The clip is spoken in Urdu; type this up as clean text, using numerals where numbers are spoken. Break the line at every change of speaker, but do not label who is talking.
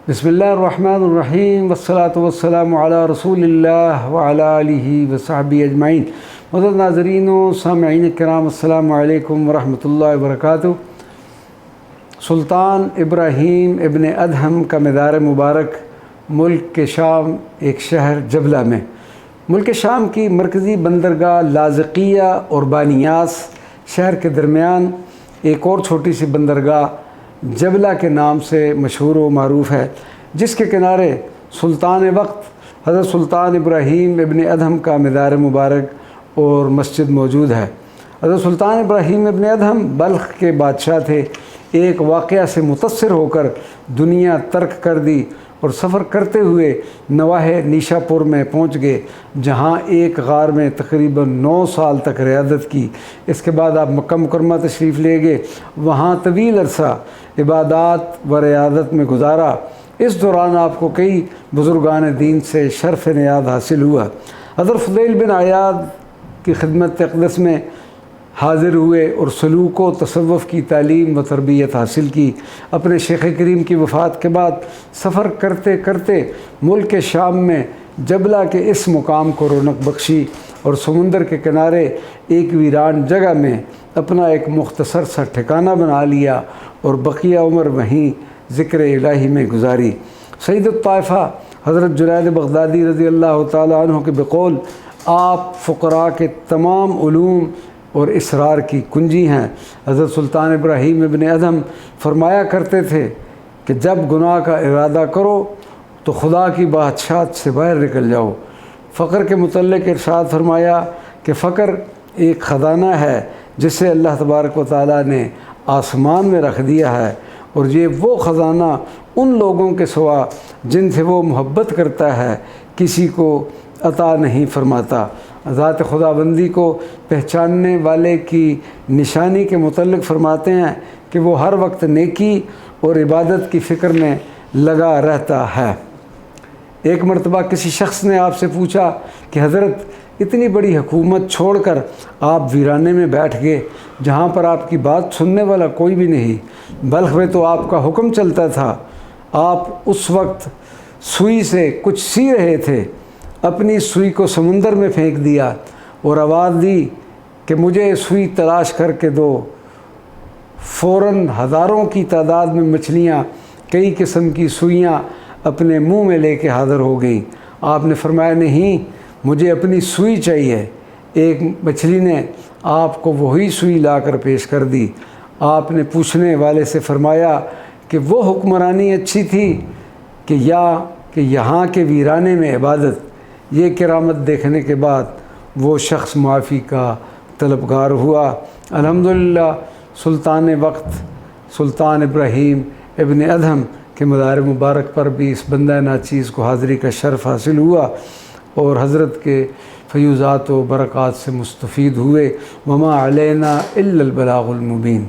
بسم اللہ الرحمن الرحیم والصلاة والسلام علی رسول اللہ وعلی آلہ وصحبہ اجمعین۔ معزز ناظرین و سامعین کرام، السلام علیکم ورحمۃ اللہ وبرکاتہ۔ سلطان ابراہیم ابن ادہم کا مدار مبارک ملک کے شام ایک شہر جبلہ میں، ملک شام کی مرکزی بندرگاہ لاذقیہ اور بانیاس شہر کے درمیان ایک اور چھوٹی سی بندرگاہ جبلہ کے نام سے مشہور و معروف ہے، جس کے کنارے سلطان وقت حضرت سلطان ابراہیم ابن ادہم کا مدار مبارک اور مسجد موجود ہے۔ حضرت سلطان ابراہیم ابن ادہم بلخ کے بادشاہ تھے۔ ایک واقعہ سے متاثر ہو کر دنیا ترک کر دی اور سفر کرتے ہوئے نواحِ نیشا پور میں پہنچ گئے، جہاں ایک غار میں تقریباً 9 سال تک ریاضت کی۔ اس کے بعد آپ مکہ مکرمہ تشریف لے گئے، وہاں طویل عرصہ عبادات و ریاضت میں گزارا۔ اس دوران آپ کو کئی بزرگان دین سے شرف نیاز حاصل ہوا۔ حضرت فضیل بن عیاض کی خدمت اقدس میں حاضر ہوئے اور سلوک و تصوف کی تعلیم و تربیت حاصل کی۔ اپنے شیخ کریم کی وفات کے بعد سفر کرتے کرتے ملک شام میں جبلہ کے اس مقام کو رونق بخشی اور سمندر کے کنارے ایک ویران جگہ میں اپنا ایک مختصر سا ٹھکانہ بنا لیا اور بقیہ عمر وہیں ذکر الہی میں گزاری۔ سید الطائفہ حضرت جنید بغدادی رضی اللہ تعالیٰ عنہ کے بقول آپ فقراء کے تمام علوم اور اسرار کی کنجی ہیں۔ حضرت سلطان ابراہیم ابن ادہم فرمایا کرتے تھے کہ جب گناہ کا ارادہ کرو تو خدا کی بادشاہت سے باہر نکل جاؤ۔ فقر کے متعلق ارشاد فرمایا کہ فقر ایک خزانہ ہے جسے اللہ تبارک و تعالیٰ نے آسمان میں رکھ دیا ہے، اور یہ وہ خزانہ ان لوگوں کے سوا جن سے وہ محبت کرتا ہے کسی کو عطا نہیں فرماتا۔ ذات خداوندی کو پہچاننے والے کی نشانی کے متعلق فرماتے ہیں کہ وہ ہر وقت نیکی اور عبادت کی فکر میں لگا رہتا ہے۔ ایک مرتبہ کسی شخص نے آپ سے پوچھا کہ حضرت اتنی بڑی حکومت چھوڑ کر آپ ویرانے میں بیٹھ گئے جہاں پر آپ کی بات سننے والا کوئی بھی نہیں۔ بلخ میں تو آپ کا حکم چلتا تھا، آپ اس وقت سوئی سے کچھ سی رہے تھے، اپنی سوئی کو سمندر میں پھینک دیا اور آواز دی کہ مجھے سوئی تلاش کر کے دو۔ فوراً ہزاروں کی تعداد میں مچھلیاں کئی قسم کی سوئیاں اپنے منہ میں لے کے حاضر ہو گئیں۔ آپ نے فرمایا نہیں، مجھے اپنی سوئی چاہیے۔ ایک مچھلی نے آپ کو وہی سوئی لا کر پیش کر دی۔ آپ نے پوچھنے والے سے فرمایا کہ وہ حکمرانی اچھی تھی کہ یہاں کے ویرانے میں عبادت؟ یہ کرامت دیکھنے کے بعد وہ شخص معافی کا طلبگار ہوا۔ الحمدللہ سلطان وقت سلطان ابراہیم ابن ادہم کے مدار مبارک پر بھی اس بندہ ناچیز کو حاضری کا شرف حاصل ہوا اور حضرت کے فیوزات و برکات سے مستفید ہوئے۔ وما علینا الا البلاغ المبین۔